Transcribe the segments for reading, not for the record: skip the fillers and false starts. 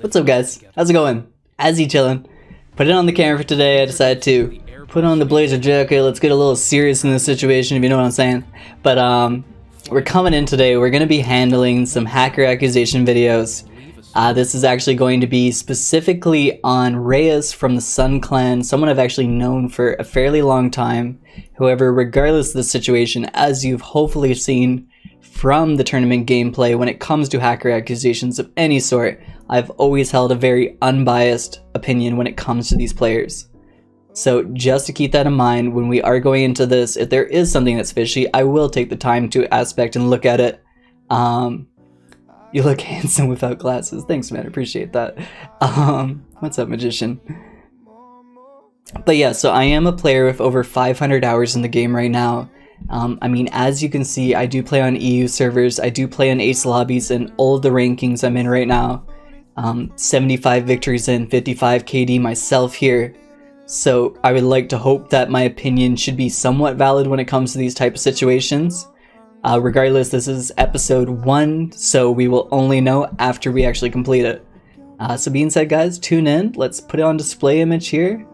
What's up, guys? How's it going? As you chillin'? Put it on the camera for today. I decided to put on the blazer jacket. Let's get a little serious in this situation, if you know what I'm saying. But we're coming in today. We're gonna be handling some hacker accusation videos. This is actually going to be specifically on Reyes from the Sun Clan, someone I've actually known for a fairly long time. However, regardless of the situation, as you've hopefully seen from the tournament gameplay, when it comes to hacker accusations of any sort, I've always held a very unbiased opinion when it comes to these players. So just to keep that in mind, when we are going into this, if there is something that's fishy, I will take the time to aspect and look at it. You look handsome without glasses. Thanks, man. I appreciate that. What's up, magician? But yeah, so I am a player with over 500 hours in the game right now. I mean, as you can see, I do play on EU servers. I do play on ace lobbies and all the rankings I'm in right now. 75 victories in, 55 KD myself here. So I would like to hope that my opinion should be somewhat valid when it comes to these type of situations. Regardless, this is episode 1, so we will only know after we actually complete it. So being said, guys, tune in. Let's put it on display image here,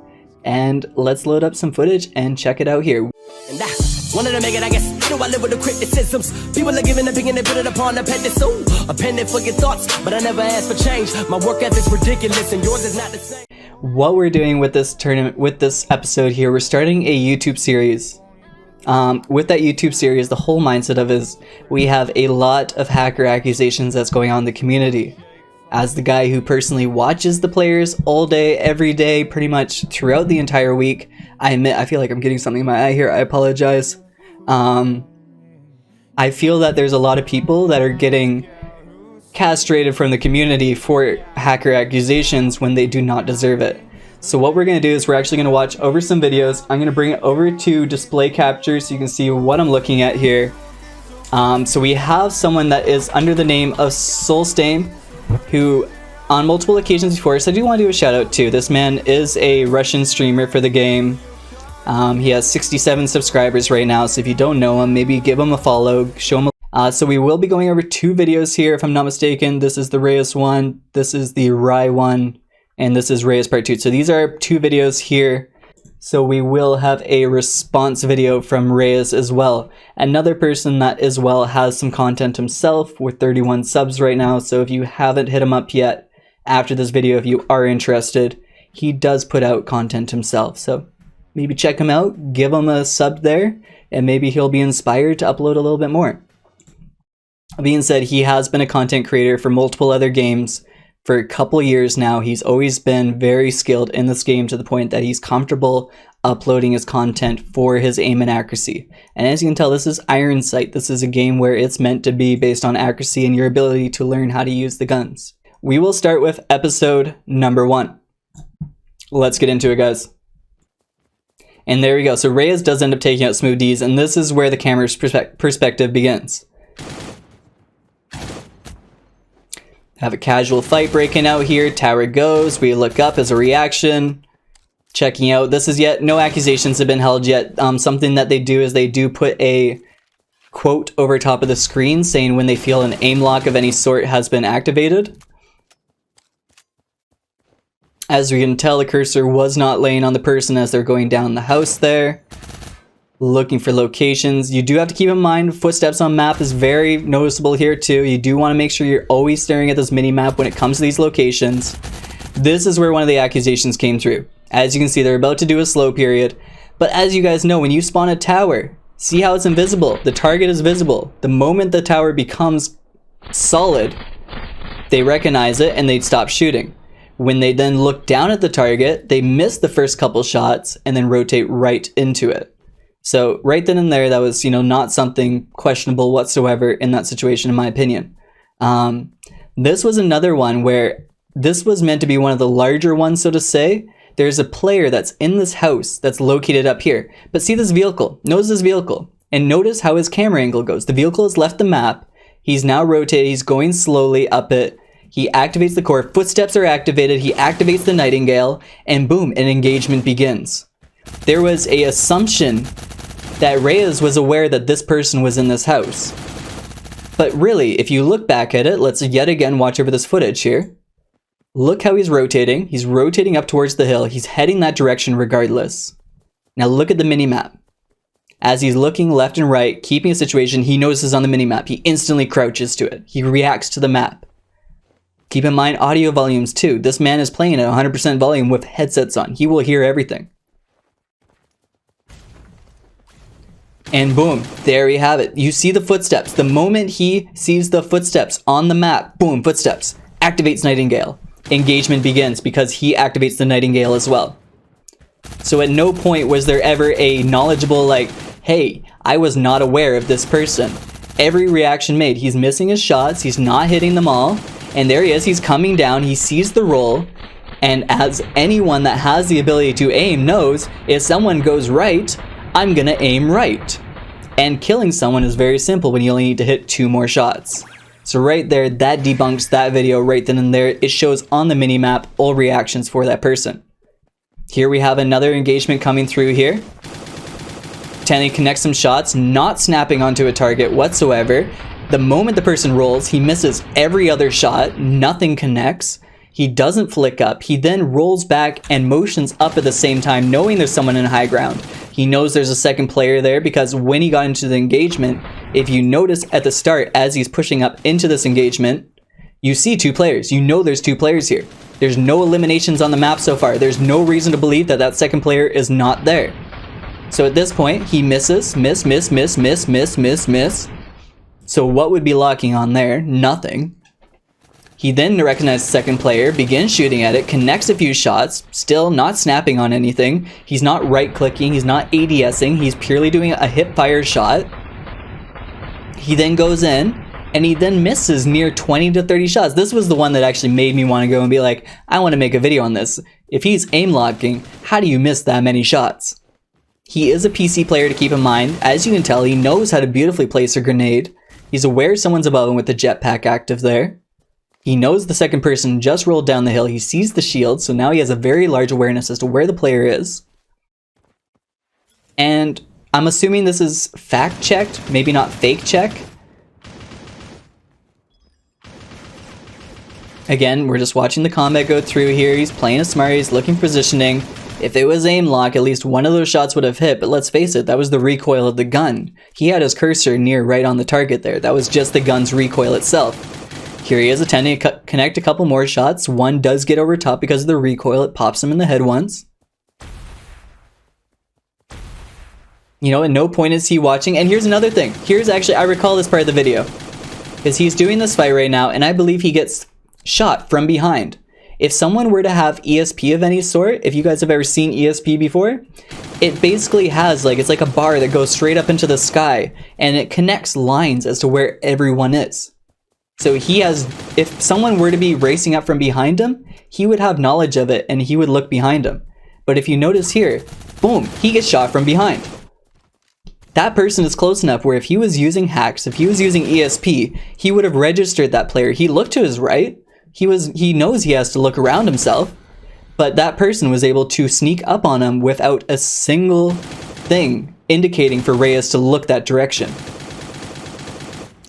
and let's load up some footage and check it out here. And that's one of the make it, I guess. How do I live with the criticisms? People are giving an opinion and put it upon a pedestal. A pendant for your thoughts, but I never asked for change. My work ethic's ridiculous, and yours is not the same. What we're doing with this tournament, with this episode here, we're starting a YouTube series. With that YouTube series, the whole mindset of is we have a lot of hacker accusations that's going on in the community. As the guy who personally watches the players all day, every day, pretty much throughout the entire week, I admit I feel like I'm getting something in my eye here. I apologize. I feel that there's a lot of people that are getting castrated from the community for hacker accusations when they do not deserve it. So what we're going to do is we're actually going to watch over some videos. I'm going to bring it over to display capture so you can see what I'm looking at here. So we have someone that is under the name of Solstain, who on multiple occasions before, so I do want to do a shout out to. This man is a Russian streamer for the game. He has 67 subscribers right now, so if you don't know him, maybe give him a follow, show him a so we will be going over 2 videos here, if I'm not mistaken. This is the Reyes one, this is the Rye one, and this is Reyes part 2. So these are 2 videos here. So we will have a response video from Reyes as well. Another person that as well has some content himself with 31 subs right now. So if you haven't hit him up yet after this video, if you are interested, he does put out content himself. So maybe check him out, give him a sub there, and maybe he'll be inspired to upload a little bit more. Being said, he has been a content creator for multiple other games for a couple years now. He's always been very skilled in this game to the point that he's comfortable uploading his content for his aim and accuracy. And as you can tell, this is Iron Sight. This is a game where it's meant to be based on accuracy and your ability to learn how to use the guns. We will start with episode number 1. Let's get into it, guys. And there we go. So Reyes does end up taking out Smooth D's, and this is where the camera's perspective begins. Have a casual fight breaking out here. Tower goes. We look up as a reaction. Checking out. This is yet no accusations have been held yet. Something that they do is they do put a quote over top of the screen saying when they feel an aim lock of any sort has been activated. As we can tell, the cursor was not laying on the person as they're going down the house there. Looking for locations. You do have to keep in mind footsteps on map is very noticeable here too. You do want to make sure you're always staring at this mini map when it comes to these locations. This is where one of the accusations came through. As you can see, they're about to do a slow period. But as you guys know, when you spawn a tower, see how it's invisible? The target is visible. The moment the tower becomes solid, they recognize it and they stop shooting. When they then look down at the target, they miss the first couple shots and then rotate right into it. So right then and there, that was, not something questionable whatsoever in that situation, in my opinion. This was another one where this was meant to be one of the larger ones, so to say. There's a player that's in this house that's located up here. But see this vehicle. Notice this vehicle. And notice how his camera angle goes. The vehicle has left the map. He's now rotated. He's going slowly up it. He activates the core. Footsteps are activated. He activates the Nightingale. And boom, an engagement begins. There was an assumption that Reyes was aware that this person was in this house. But really, if you look back at it, let's yet again watch over this footage here. Look how he's rotating. He's rotating up towards the hill. He's heading that direction regardless. Now look at the mini-map. As he's looking left and right, keeping a situation he notices on the mini-map, he instantly crouches to it. He reacts to the map. Keep in mind audio volumes too. This man is playing at 100% volume with headsets on. He will hear everything. And boom, there we have it. You see the footsteps. The moment he sees the footsteps on the map, boom, footsteps, activates Nightingale. Engagement begins because he activates the Nightingale as well. So at no point was there ever a knowledgeable like, hey, I was not aware of this person. Every reaction made. He's missing his shots. He's not hitting them all. And there he is. He's coming down. He sees the roll. And as anyone that has the ability to aim knows, if someone goes right, I'm gonna aim right. And killing someone is very simple when you only need to hit 2 more shots. So right there, that debunks that video right then and there. It shows on the minimap all reactions for that person. Here we have another engagement coming through here. Tanny connects some shots, not snapping onto a target whatsoever. The moment the person rolls, he misses every other shot. Nothing connects. He doesn't flick up. He then rolls back and motions up at the same time, knowing there's someone in high ground. He knows there's a second player there because when he got into the engagement, if you notice at the start, as he's pushing up into this engagement, you see 2 players. You know there's 2 players here. There's no eliminations on the map so far. There's no reason to believe that that second player is not there. So at this point, he misses, miss. So what would be locking on there? Nothing. He then recognizes the second player, begins shooting at it, connects a few shots, still not snapping on anything. He's not right-clicking, he's not ADSing, he's purely doing a hip-fire shot. He then goes in, and he then misses near 20 to 30 shots. This was the one that actually made me want to go and be like, I want to make a video on this. If he's aim-locking, how do you miss that many shots? He is a PC player to keep in mind. As you can tell, he knows how to beautifully place a grenade. He's aware someone's above him with the jetpack active there. He knows the second person just rolled down the hill. He sees the shield, so now he has a very large awareness as to where the player is. And I'm assuming this is fact-checked, maybe not fake-check. Again, we're just watching the combat go through here. He's playing it smart, he's looking positioning. If it was aim lock, at least one of those shots would have hit, but let's face it, that was the recoil of the gun. He had his cursor near right on the target there. That was just the gun's recoil itself. Here he is attempting to connect a couple more shots. One does get over top because of the recoil. It pops him in the head once. You know, at no point is he watching. And here's another thing. Here's actually, I recall this part of the video. Because he's doing this fight right now, and I believe he gets shot from behind. If someone were to have ESP of any sort, if you guys have ever seen ESP before, it basically has, like, it's like a bar that goes straight up into the sky, and it connects lines as to where everyone is. So he has, if someone were to be racing up from behind him, he would have knowledge of it and he would look behind him. But if you notice here, boom, he gets shot from behind. That person is close enough where if he was using hacks, if he was using ESP, he would have registered that player. He looked to his right. He knows he has to look around himself, but that person was able to sneak up on him without a single thing indicating for Reyes to look that direction.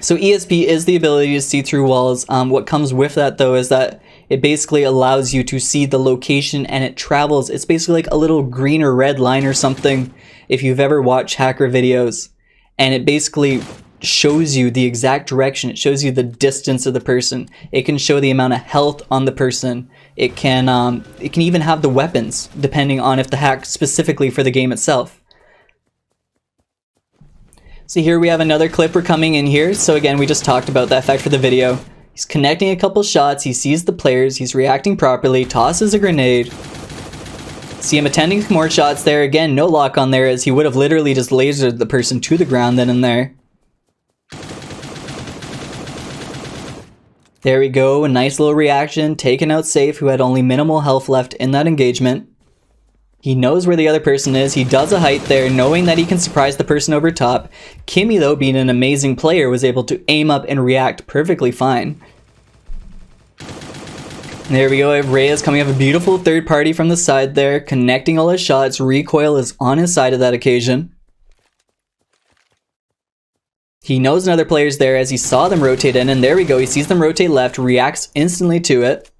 So ESP is the ability to see through walls. What comes with that though is that it basically allows you to see the location and it travels. It's basically like a little green or red line or something if you've ever watched hacker videos. And it basically shows you the exact direction. It shows you the distance of the person. It can show the amount of health on the person. It can even have the weapons depending on if the hack specifically for the game itself. So here we have another clip we're coming in here. So again, we just talked about that effect for the video. He's connecting a couple shots. He sees the players. He's reacting properly. Tosses a grenade. See him attending more shots there. Again, no lock on there as he would have literally just lasered the person to the ground then and there. There we go. A nice little reaction. Taken out safe, who had only minimal health left in that engagement. He knows where the other person is. He does a height there, knowing that he can surprise the person over top. Kimmy, though, being an amazing player, was able to aim up and react perfectly fine. And there we go. I have Reyes coming up a beautiful third party from the side there, connecting all his shots. Recoil is on his side of that occasion. He knows another player's there as he saw them rotate in, and there we go. He sees them rotate left, reacts instantly to it.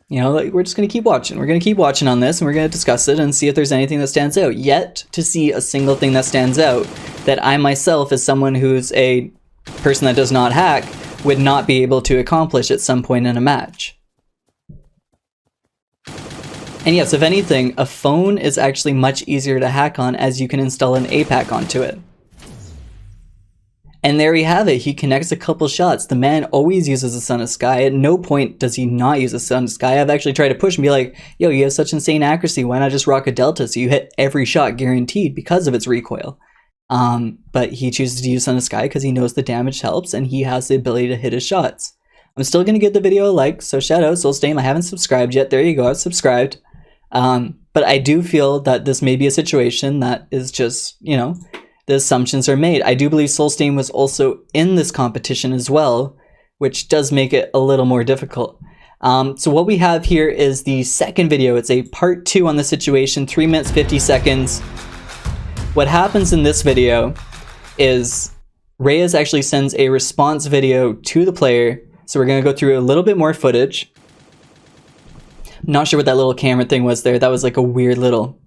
You know, like, we're just going to keep watching. We're going to keep watching on this, and we're going to discuss it and see if there's anything that stands out. Yet to see a single thing that stands out that I myself, as someone who's a person that does not hack, would not be able to accomplish at some point in a match. And yes, if anything, a phone is actually much easier to hack on, as you can install an APAC onto it. And there we have it. He connects a couple shots. The man always uses the Son of Sky. At no point does he not use the Son of Sky. I've actually tried to push and be like, yo, you have such insane accuracy. Why not just rock a Delta so you hit every shot guaranteed because of its recoil? But he chooses to use Son of Sky because he knows the damage helps and he has the ability to hit his shots. I'm still going to give the video a like, so shout out Soulstame. I haven't subscribed yet. There you go, I've subscribed. But I do feel that this may be a situation that is just, you know, the assumptions are made. I do believe Soulstame was also in this competition as well, which does make it a little more difficult. So what we have here is the second video. It's a part 2 on the situation, 3 minutes, 50 seconds. What happens in this video is Reyes actually sends a response video to the player. So we're going to go through a little bit more footage. Not sure what that little camera thing was there. That was like a weird little...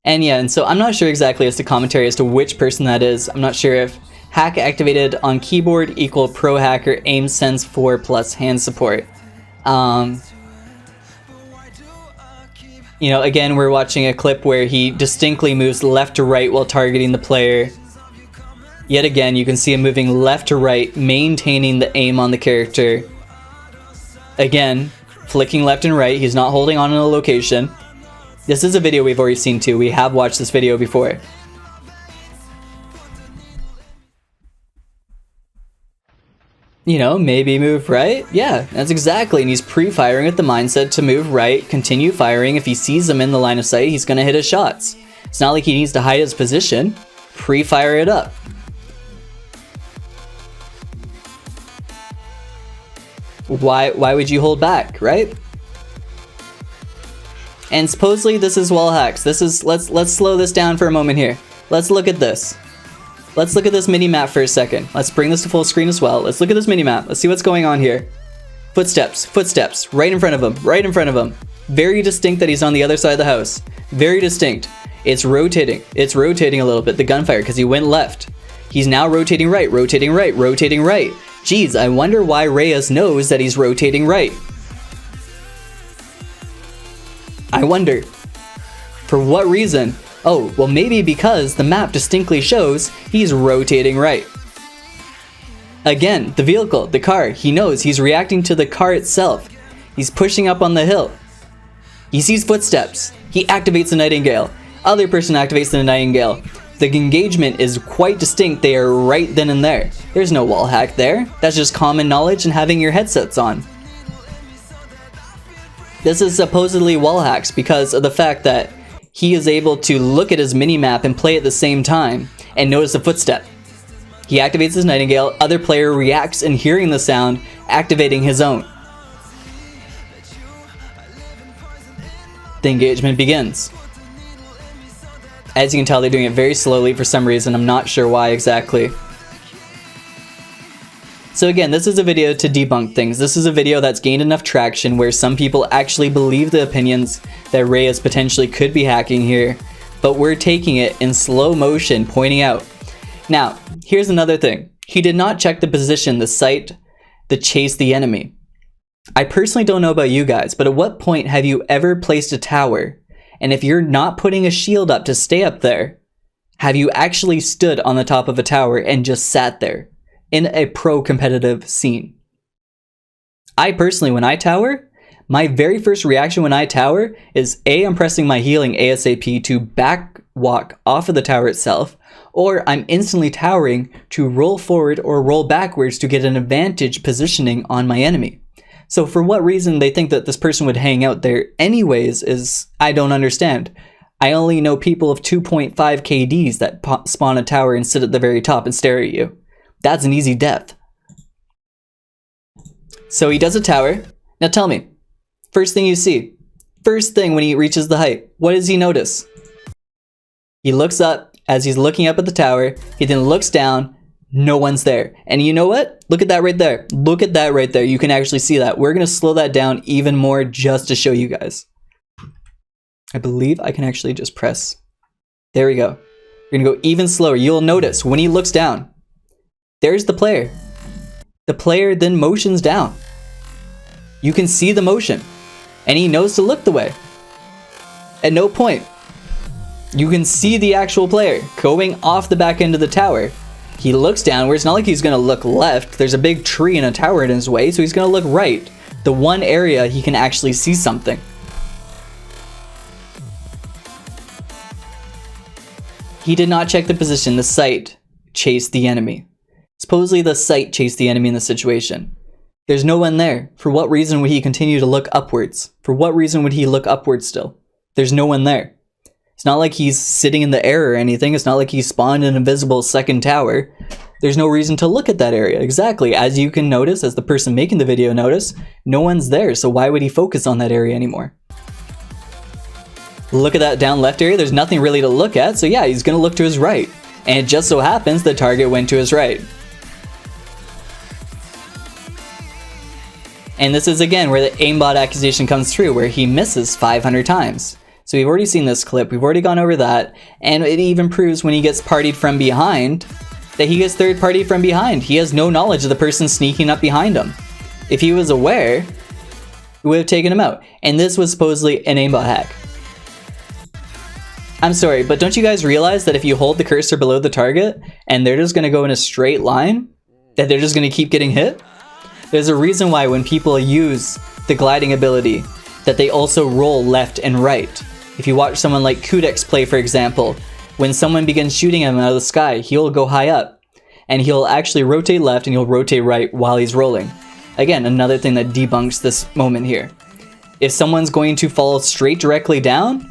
And yeah, and so I'm not sure exactly as to commentary as to which person that is. I'm not sure if hack activated on keyboard equal pro hacker aim sense 4 plus hand support. You know, again, we're watching a clip where he distinctly moves left to right while targeting the player. Yet again, you can see him moving left to right, maintaining the aim on the character. Again, flicking left and right. He's not holding on to a location. This is a video we've already seen too. We have watched this video before. You know, maybe move right? Yeah, that's exactly. And he's pre-firing with the mindset to move right, continue firing. If he sees them in the line of sight, he's going to hit his shots. It's not like he needs to hide his position. Pre-fire it up. Why would you hold back, right? And supposedly this is wall hacks. This is let's slow this down for a moment here. Let's look at this. Let's look at this mini map for a second. Let's bring this to full screen as well. Let's look at this mini map. Let's see what's going on here. Footsteps, footsteps, right in front of him, right in front of him. Very distinct that he's on the other side of the house. Very distinct. It's rotating. It's rotating a little bit, the gunfire, because he went left. He's now rotating right, rotating right, rotating right. Geez, I wonder why Reyes knows that he's rotating right. I wonder. For what reason? Oh, well maybe because the map distinctly shows he's rotating right. Again, the vehicle, the car, he knows he's reacting to the car itself. He's pushing up on the hill. He sees footsteps. He activates the Nightingale. Other person activates the Nightingale. The engagement is quite distinct. They are right then and there. There's no wall hack there. That's just common knowledge and having your headsets on. This is supposedly wall hacks because of the fact that he is able to look at his mini-map and play at the same time and notice a footstep. He activates his Nightingale, other player reacts in hearing the sound, activating his own. The engagement begins. As you can tell, they're doing it very slowly for some reason. I'm not sure why exactly. So again, this is a video to debunk things. This is a video that's gained enough traction where some people actually believe the opinions that Reyes potentially could be hacking here, but we're taking it in slow motion, pointing out. Now, here's another thing. He did not check the position, the sight, the chase the enemy. I personally don't know about you guys, but at what point have you ever placed a tower, and if you're not putting a shield up to stay up there, have you actually stood on the top of a tower and just sat there? In a pro-competitive scene. I personally, when I tower, my very first reaction when I tower is A, I'm pressing my healing ASAP to back walk off of the tower itself, or I'm instantly towering to roll forward or roll backwards to get an advantage positioning on my enemy. So for what reason they think that this person would hang out there anyways is, I don't understand. I only know people of 2.5 KDs that spawn a tower and sit at the very top and stare at you. That's an easy death. So he does a tower. Now tell me, first thing you see, First thing when he reaches the height, what does he notice? He looks up. As he's looking up at the tower, he then looks down. No one's there. And you know what? Look at that right there. Look at that right there. You can actually see that. We're going to slow that down even more just to show you guys. I believe I can actually just press. There we go. We're going to go even slower. You'll notice when he looks down, there's the player. The player then motions down. You can see the motion. And he knows to look the way. At no point. You can see the actual player going off the back end of the tower. He looks down where it's not like he's going to look left. There's a big tree and a tower in his way, so he's going to look right. The one area he can actually see something. He did not check the position. The sight chased the enemy. Supposedly the sight chased the enemy in the situation. There's no one there. For what reason would he continue to look upwards? For what reason would he look upwards still? There's no one there. It's not like he's sitting in the air or anything. It's not like he spawned an invisible second tower. There's no reason to look at that area. Exactly. As you can notice, as the person making the video notice, no one's there. So why would he focus on that area anymore? Look at that down left area. There's nothing really to look at. So yeah, he's going to look to his right. And it just so happens the target went to his right. And this is again where the aimbot accusation comes through, where he misses 500 times. So we've already seen this clip, we've already gone over that, and it even proves when he gets partied from behind, that he gets third partied from behind. He has no knowledge of the person sneaking up behind him. If he was aware, we would have taken him out. And this was supposedly an aimbot hack. I'm sorry, but don't you guys realize that if you hold the cursor below the target, and they're just gonna go in a straight line, that they're just gonna keep getting hit? There's a reason why when people use the gliding ability, that they also roll left and right. If you watch someone like Kudex play, for example, when someone begins shooting him out of the sky, he'll go high up, and he'll actually rotate left and he'll rotate right while he's rolling. Again, another thing that debunks this moment here. If someone's going to fall straight directly down,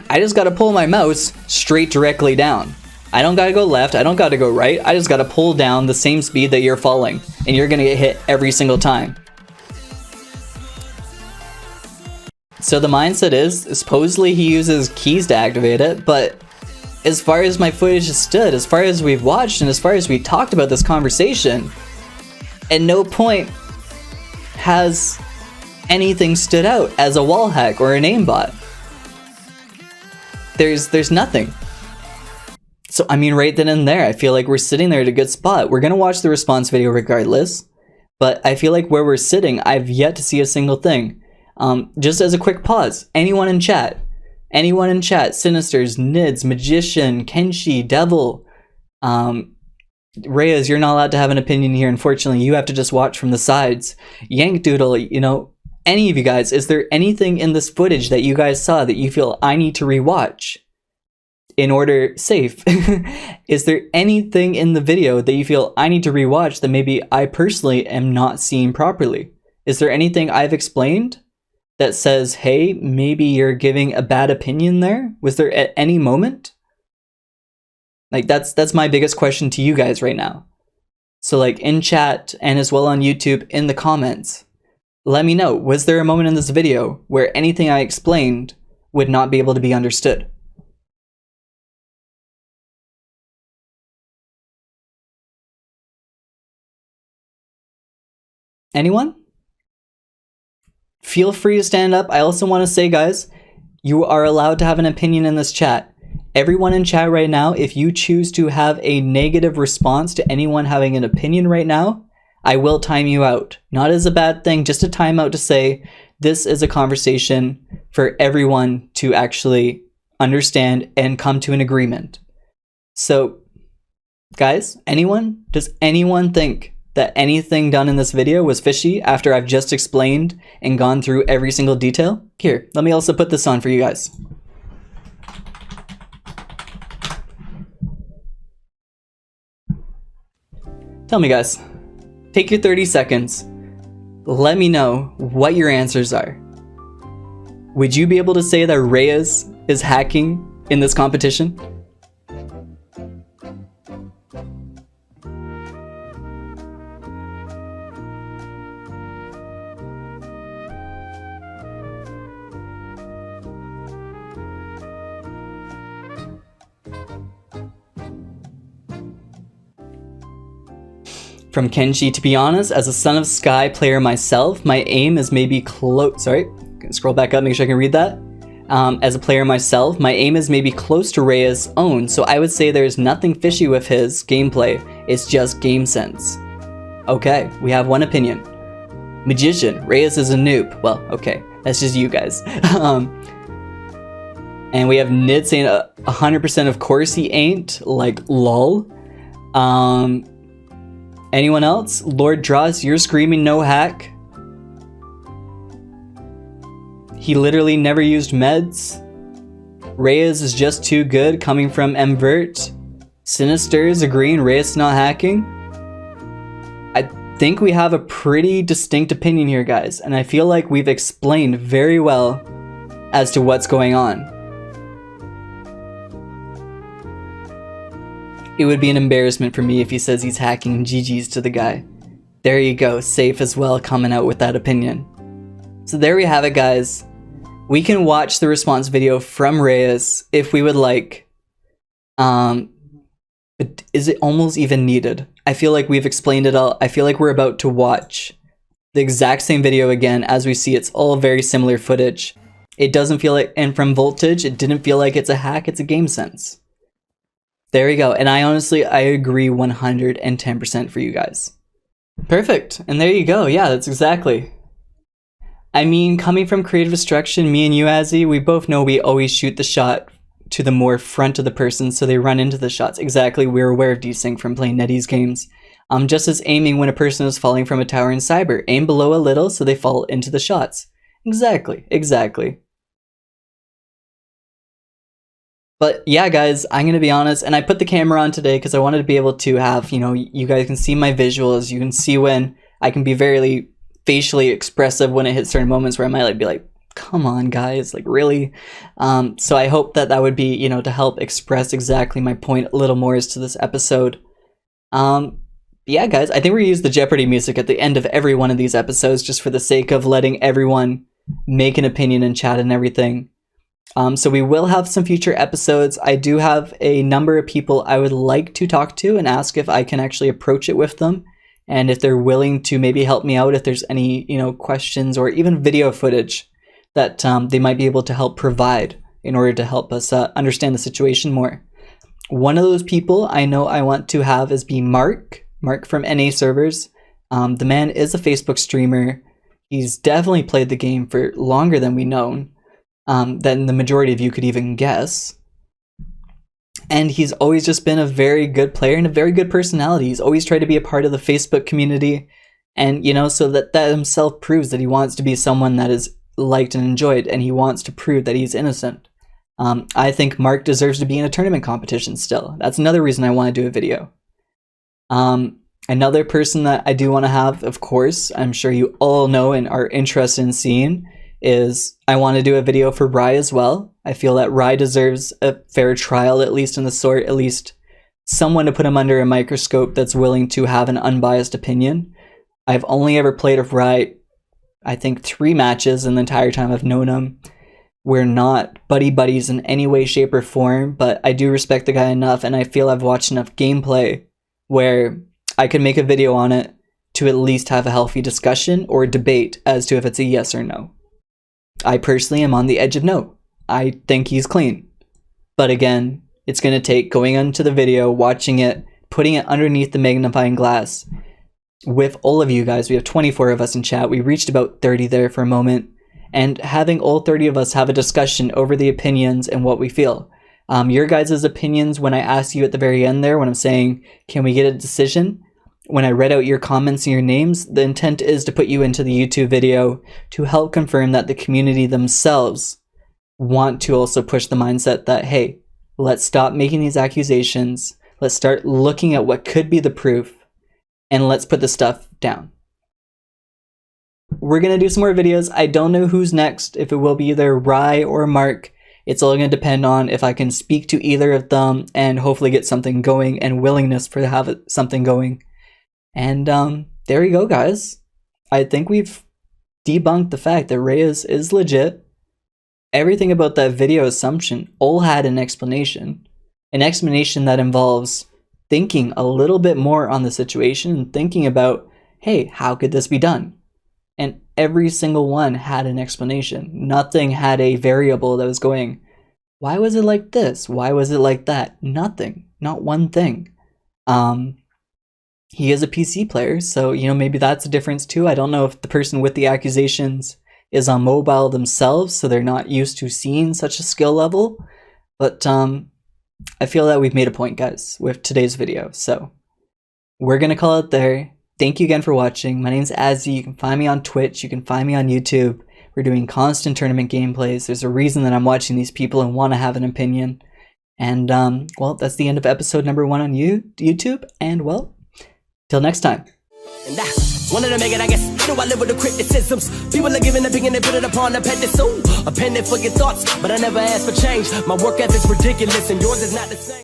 I just gotta pull my mouse straight directly down. I don't gotta go left, I don't gotta go right, I just gotta pull down the same speed that you're falling, and you're gonna get hit every single time. So the mindset is, supposedly he uses keys to activate it, but as far as my footage has stood, as far as we've watched, and as far as we talked about this conversation, at no point has anything stood out as a wall hack or an aimbot. There's nothing. So I mean, right then and there, I feel like we're sitting there at a good spot. We're gonna watch the response video regardless, but I feel like where we're sitting, I've yet to see a single thing. Just as a quick pause, anyone in chat, Sinisters, Nids, Magician, Kenshi, Devil, Reyes, you're not allowed to have an opinion here, unfortunately. You have to just watch from the sides. Yank Doodle, you know, any of you guys, is there anything in this footage that you guys saw that you feel I need to rewatch in order safe? Is there anything in the video that you feel I need to rewatch that maybe I personally am not seeing properly? Is there anything I've explained that says, hey, maybe you're giving a bad opinion there? Was there at any moment? Like, that's my biggest question to you guys right now. So like in chat and as well on YouTube, in the comments, let me know, was there a moment in this video where anything I explained would not be able to be understood? Anyone? Feel free to stand up. I also want to say, guys, you are allowed to have an opinion in this chat. Everyone in chat right now, if you choose to have a negative response to anyone having an opinion right now, I will time you out. Not as a bad thing, just a timeout to say this is a conversation for everyone to actually understand and come to an agreement. So, guys, does anyone think that anything done in this video was fishy after I've just explained and gone through every single detail? Here, let me also put this on for you guys. Tell me, guys, take your 30 seconds. Let me know what your answers are. Would you be able to say that Reyes is hacking in this competition? From Kenji, to be honest, as a Son of Sky player myself, my aim is maybe close. Sorry, scroll back up, make sure I can read that. As a player myself, my aim is maybe close to Reyes' own, so I would say there's nothing fishy with his gameplay. It's just game sense. Okay, we have one opinion. Magician, Reyes is a noob. Well, okay, that's just you guys. And we have Nid saying 100% of course he ain't, like lol. Anyone else? Lord Dross, you're screaming no hack. He literally never used meds. Reyes is just too good, coming from Mvert. Sinister is agreeing Reyes not hacking. I think we have a pretty distinct opinion here, guys, and I feel like we've explained very well as to what's going on. It would be an embarrassment for me if he says he's hacking. GG's to the guy. There you go, safe as well, coming out with that opinion. So there we have it, guys. We can watch the response video from Reyes if we would like. But is it almost even needed? I feel like we've explained it all. I feel like we're about to watch the exact same video again. As we see, it's all very similar footage. It doesn't feel like, and from Voltage, it didn't feel like it's a hack, it's a game sense. There we go, and I agree 110% for you guys. Perfect, and there you go, yeah, that's exactly. I mean, coming from creative destruction, me and you, Azzy, we both know we always shoot the shot to the more front of the person so they run into the shots. Exactly, we're aware of desync from playing NetEase games. Just as aiming when a person is falling from a tower in Cyber. Aim below a little so they fall into the shots. Exactly, exactly. But yeah, guys, I'm going to be honest, and I put the camera on today because I wanted to be able to have, you know, you guys can see my visuals. You can see when I can be very facially expressive when it hits certain moments where I might be like, come on, guys, like really? So I hope that would be, you know, to help express exactly my point a little more as to this episode. Yeah, guys, I think we're going to use the Jeopardy music at the end of every one of these episodes just for the sake of letting everyone make an opinion and chat and everything. So we will have some future episodes. I do have a number of people I would like to talk to and ask if I can actually approach it with them, and if they're willing to maybe help me out if there's any, you know, questions or even video footage that they might be able to help provide in order to help us understand the situation more. One of those people I know I want to have is Mark from NA servers. The man is a Facebook streamer. He's definitely played the game for longer than we know. Than the majority of you could even guess. And he's always just been a very good player and a very good personality. He's always tried to be a part of the Facebook community, and, you know, so that himself proves that he wants to be someone that is liked and enjoyed, and he wants to prove that he's innocent. I think Mark deserves to be in a tournament competition still. That's another reason I want to do a video. Another person that I do want to have, of course, I'm sure you all know and are interested in seeing, is I want to do a video for Rye as well. I feel that Rye deserves a fair trial, at least in the sort, at least someone to put him under a microscope that's willing to have an unbiased opinion. I've only ever played with Rye, I think 3 matches in the entire time I've known him. We're not buddies in any way, shape, or form, but I do respect the guy enough, and I feel I've watched enough gameplay where I could make a video on it to at least have a healthy discussion or debate as to if it's a yes or no. I personally am on the edge of no. I think he's clean. But again, it's going to take going into the video, watching it, putting it underneath the magnifying glass. With all of you guys, we have 24 of us in chat. We reached about 30 there for a moment. And having all 30 of us have a discussion over the opinions and what we feel. Your guys' opinions, when I asked you at the very end there, when I'm saying, can we get a decision? When I read out your comments and your names, the intent is to put you into the YouTube video to help confirm that the community themselves want to also push the mindset that, hey, let's stop making these accusations, let's start looking at what could be the proof, and let's put the stuff down. We're going to do some more videos. I don't know who's next, if it will be either Rye or Mark. It's all going to depend on if I can speak to either of them and hopefully get something going and willingness for to have something going. And there you go, guys. I think we've debunked the fact that Reyes is legit. Everything about that video assumption all had an explanation that involves thinking a little bit more on the situation and thinking about, hey, how could this be done? And every single one had an explanation. Nothing had a variable that was going, why was it like this? Why was it like that? Nothing. Not one thing. He is a PC player, so, you know, maybe that's a difference too. I don't know if the person with the accusations is on mobile themselves, so they're not used to seeing such a skill level. But I feel that we've made a point, guys, with today's video. So we're going to call it there. Thank you again for watching. My name's Azzy. You can find me on Twitch. You can find me on YouTube. We're doing constant tournament gameplays. There's a reason that I'm watching these people and want to have an opinion. And, well, that's the end of episode number 1 on YouTube. And, well, till next time. And that's wanted to make it, I guess. How do I live with the criticisms? People are giving opinion, they put it upon a pedestal. A pen for your thoughts, but I never asked for change. My work ethic's ridiculous, and yours is not the same.